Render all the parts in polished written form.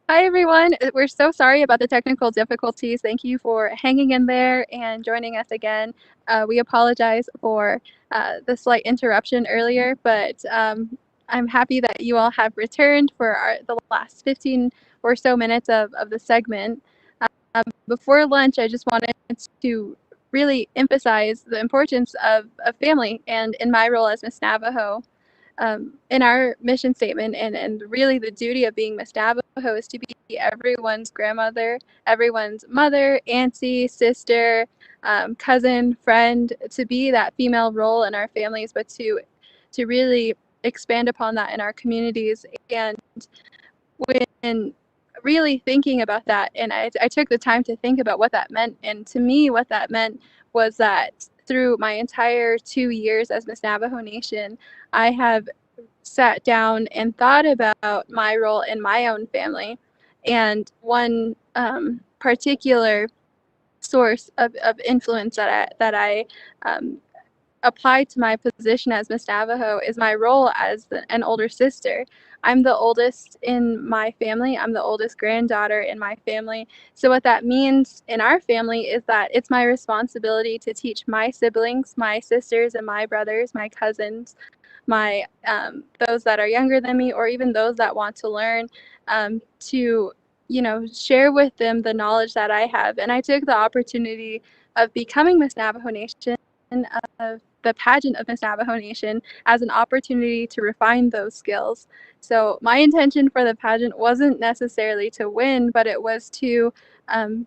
Hi, everyone. We're so sorry about the technical difficulties. Thank you for hanging in there and joining us again. We apologize for the slight interruption earlier, but I'm happy that you all have returned for the last 15 or so minutes of the segment. Before lunch, I just wanted to really emphasize the importance of family and in my role as Miss Navajo. In our mission statement and really the duty of being Miss Navajo is to be everyone's grandmother, everyone's mother, auntie, sister, cousin, friend, to be that female role in our families, but to really expand upon that in our communities. And when really thinking about that, and I took the time to think about what that meant, and to me, what that meant was that through my entire 2 years as Miss Navajo Nation, I have sat down and thought about my role in my own family. And one particular source of influence that I applied to my position as Miss Navajo is my role as an older sister. I'm the oldest in my family. I'm the oldest granddaughter in my family. So what that means in our family is that it's my responsibility to teach my siblings, my sisters and my brothers, my cousins, my those that are younger than me, or even those that want to learn, to share with them the knowledge that I have. And I took the opportunity of becoming Miss Navajo Nation, of the pageant of Miss Navajo Nation, as an opportunity to refine those skills. So my intention for the pageant wasn't necessarily to win, but it was to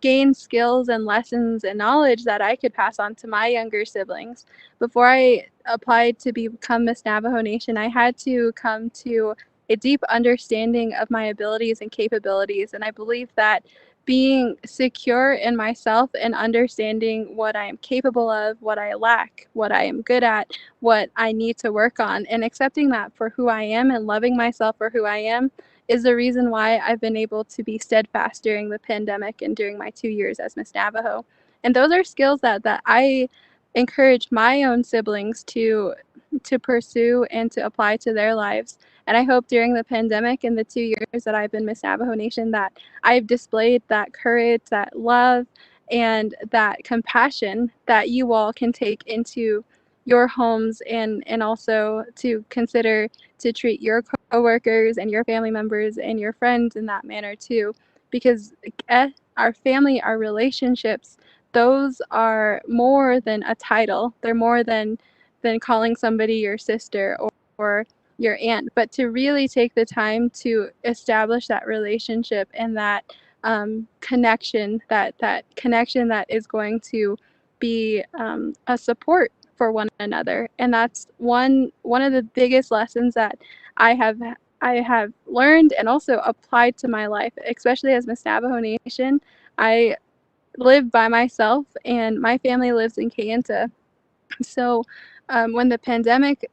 gain skills and lessons and knowledge that I could pass on to my younger siblings. Before I applied to become Miss Navajo Nation, I had to come to a deep understanding of my abilities and capabilities. And I believe that being secure in myself and understanding what I am capable of, what I lack, what I am good at, what I need to work on, and accepting that for who I am and loving myself for who I am is the reason why I've been able to be steadfast during the pandemic and during my 2 years as Miss Navajo. And those are skills that I encourage my own siblings to pursue and to apply to their lives. And I hope during the pandemic and the 2 years that I've been Miss Navajo Nation that I've displayed that courage, that love, and that compassion that you all can take into your homes, and also to consider to treat your coworkers and your family members and your friends in that manner too. Because our family, our relationships, those are more than a title. They're more than calling somebody your sister or your aunt, but to really take the time to establish that relationship and that that connection that is going to be a support for one another. And that's one of the biggest lessons that I have I have learned and also applied to my life, especially as Miss Navajo Nation. I live by myself, and my family lives in Kayenta. So, when the pandemic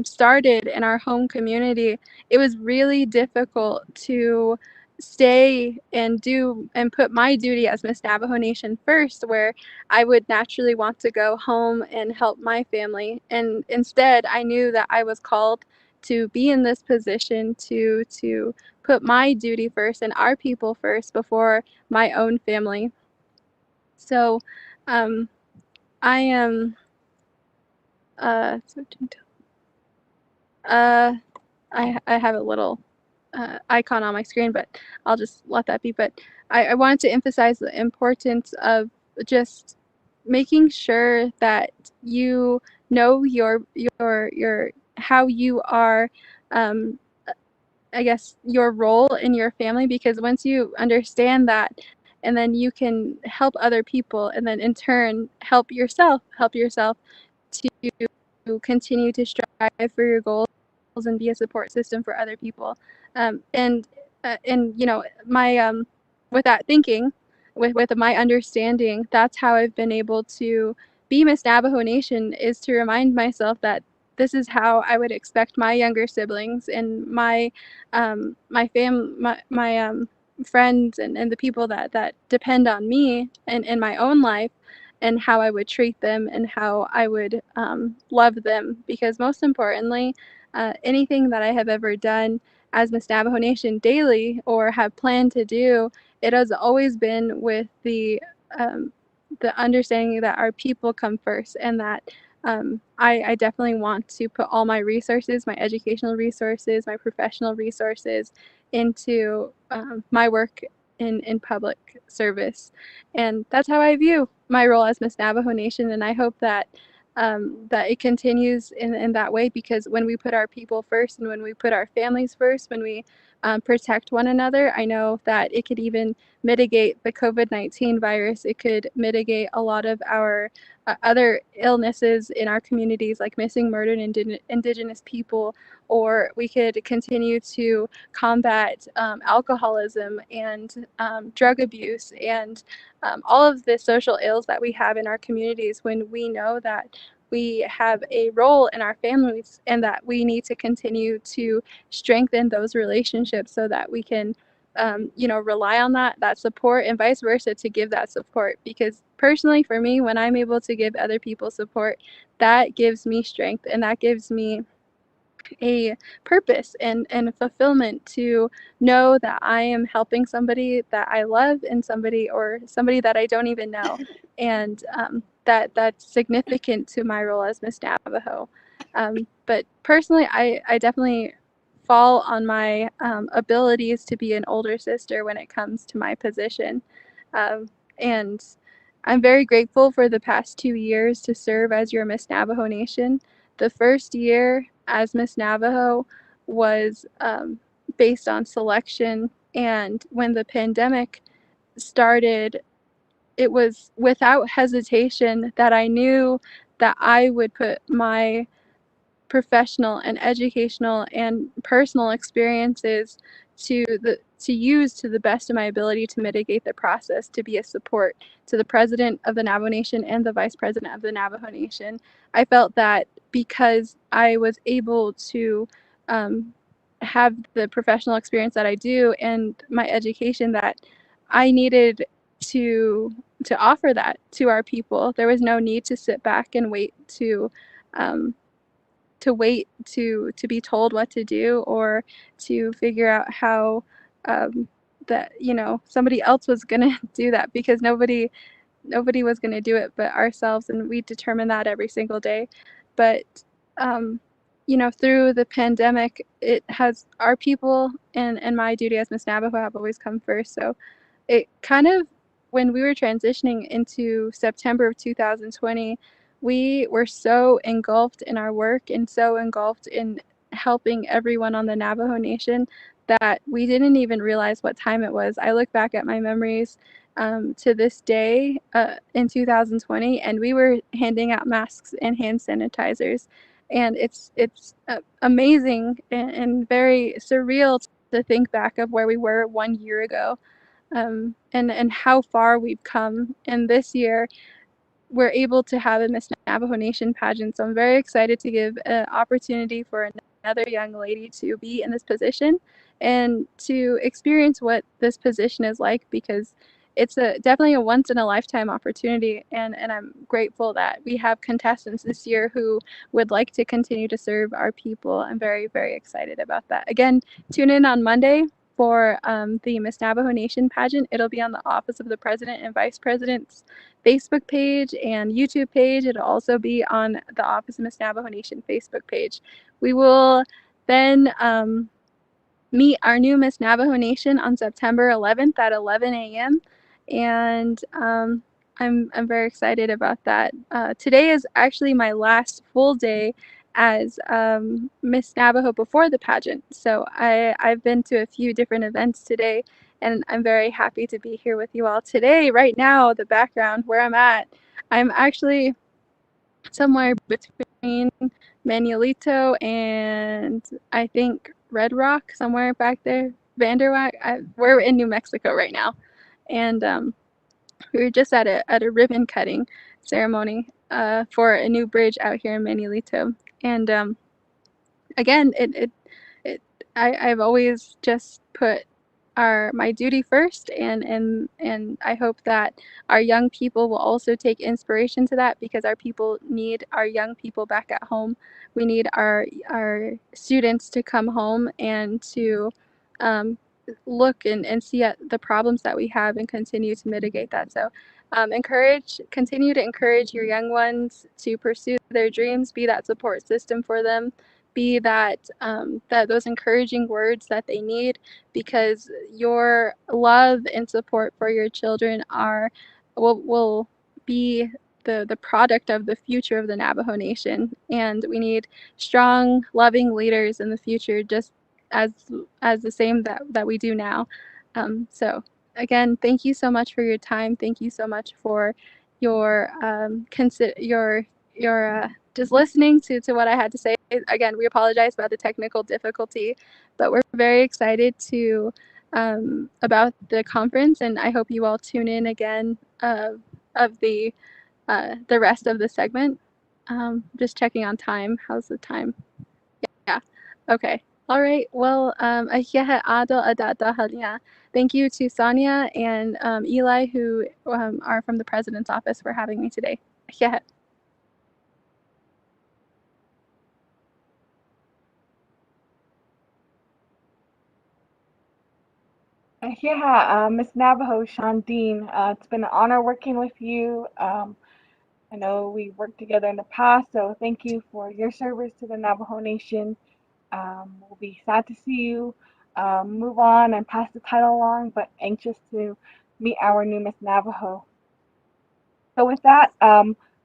started in our home community, it was really difficult to stay and do and put my duty as Miss Navajo Nation first, where I would naturally want to go home and help my family. And instead, I knew that I was called to be in this position to put my duty first and our people first before my own family. So, um, I am switching to uh, I have a little icon on my screen, but I'll just let that be. But I wanted to emphasize the importance of just making sure that you know your how you are, um, I guess, your role in your family, because once you understand that, and then you can help other people, and then in turn help yourself to continue to strive for your goals and be a support system for other people. And my with that thinking, with my understanding, that's how I've been able to be Miss Navajo Nation, is to remind myself that this is how I would expect my younger siblings and my friends and the people that depend on me in my own life, and how I would treat them and how I would love them. Because most importantly, anything that I have ever done as Miss Navajo Nation daily or have planned to do, it has always been with the understanding that our people come first, and that I definitely want to put all my resources, my educational resources, my professional resources into my work in public service. And that's how I view my role as Miss Navajo Nation. And I hope that that it continues in that way, because when we put our people first and when we put our families first, when we protect one another, I know that it could even mitigate the COVID-19 virus. It could mitigate a lot of our other illnesses in our communities, like missing, murdered Indigenous people, or we could continue to combat alcoholism and drug abuse and all of the social ills that we have in our communities, when we know that we have a role in our families and that we need to continue to strengthen those relationships so that we can rely on that support, and vice versa, to give that support. Because personally, for me, when I'm able to give other people support, that gives me strength, and that gives me a purpose and a fulfillment to know that I am helping somebody that I love, and somebody that I don't even know, and that's significant to my role as Miss Navajo. But personally, I definitely fall on my abilities to be an older sister when it comes to my position, and I'm very grateful for the past 2 years to serve as your Miss Navajo Nation. The first year as Miss Navajo was based on selection, and when the pandemic started, it was without hesitation that I knew that I would put my professional and educational and personal experiences to use to the best of my ability to mitigate the process, to be a support to the president of the Navajo Nation and the vice president of the Navajo Nation. I felt that because I was able to um, have the professional experience that I do and my education, that I needed to to offer that to our people. There was no need to sit back and wait um, to be told what to do, or to figure out how um, that somebody else was gonna do that, because nobody was gonna do it but ourselves, and we determine that every single day. But um, through the pandemic, it has our people and my duty as Miss Navajo have always come first. So it kind of, when we were transitioning into September of 2020, we were so engulfed in our work and so engulfed in helping everyone on the Navajo Nation that we didn't even realize what time it was. I look back at my memories to this day in 2020, and we were handing out masks and hand sanitizers, and it's amazing and very surreal to think back of where we were 1 year ago, and how far we've come. And this year, we're able to have a Miss Navajo Nation pageant. So I'm very excited to give an opportunity for another young lady to be in this position and to experience what this position is like, because it's definitely a once in a lifetime opportunity, and I'm grateful that we have contestants this year who would like to continue to serve our people. I'm very, very excited about that. Again, tune in on Monday for the Miss Navajo Nation pageant. It'll be on the Office of the President and Vice President's Facebook page and YouTube page. It'll also be on the Office of Miss Navajo Nation Facebook page. We will then meet our new Miss Navajo Nation on September 11th at 11 a.m. And I'm very excited about that. Today is actually my last full day as Miss Navajo before the pageant. So I've been to a few different events today, and I'm very happy to be here with you all today. Right now, the background where I'm actually somewhere between Manuelito and I think Red Rock, somewhere back there. Vanderwack. We're in New Mexico right now, and we were just at a ribbon cutting ceremony for a new bridge out here in Manuelito. And again, it I've always just put are my duty first, and I hope that our young people will also take inspiration to that, because our people need our young people back at home. We need our students to come home and to um, look and see at the problems that we have and continue to mitigate that. So continue to encourage your young ones to pursue their dreams, be that support system for them, be that those encouraging words that they need, because your love and support for your children will be the product of the future of the Navajo Nation, and we need strong, loving leaders in the future, just as as the same that we do now. So again, thank you so much for your time. Thank you so much for your just listening to what I had to say. Again, we apologize about the technical difficulty, but we're very excited to about the conference, and I hope you all tune in again of the rest of the segment. Just checking on time. How's the time? Yeah. Okay. All right. Well, ahyaha ado adada halia. Thank you to Sonia and Eli, who are from the President's Office, for having me today. Ahyaha. Yeah, Miss Navajo, Shandine, it's been an honor working with you. I know we worked together in the past, so thank you for your service to the Navajo Nation. We'll be sad to see you move on and pass the title along, but anxious to meet our new Miss Navajo. So with that,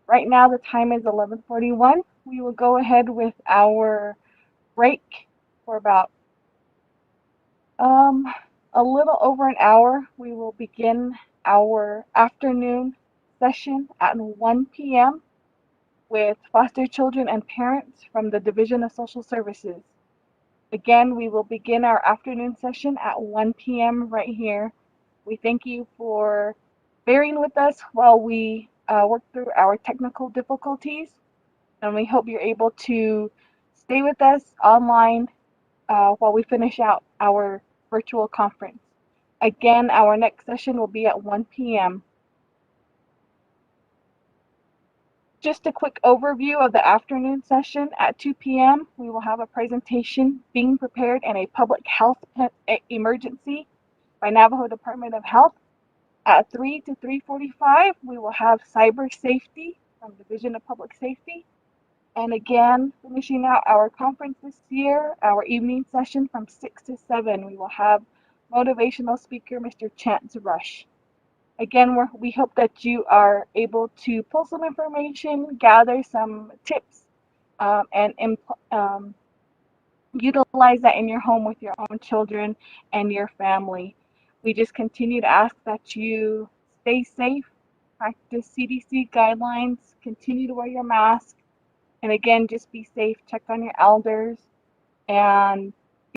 right now the time is 11:41. We will go ahead with our break for about Um, a little over an hour. We will begin our afternoon session at 1 p.m. with foster children and parents from the Division of Social Services. Again, we will begin our afternoon session at 1 p.m. right here. We thank you for bearing with us while we work through our technical difficulties, and we hope you're able to stay with us online while we finish out our virtual conference. Again, our next session will be at 1 p.m. Just a quick overview of the afternoon session. At 2 p.m., we will have a presentation, Being Prepared in a Public Health Emergency by Navajo Department of Health. At 3 to 3:45, we will have Cyber Safety from Division of Public Safety. And again, finishing out our conference this year, our evening session from 6 to 7, we will have motivational speaker Mr. Chance Rush. Again, we hope that you are able to pull some information, gather some tips, and utilize that in your home with your own children and your family. We just continue to ask that you stay safe, practice CDC guidelines, continue to wear your mask, and again, just be safe, check on your elders, and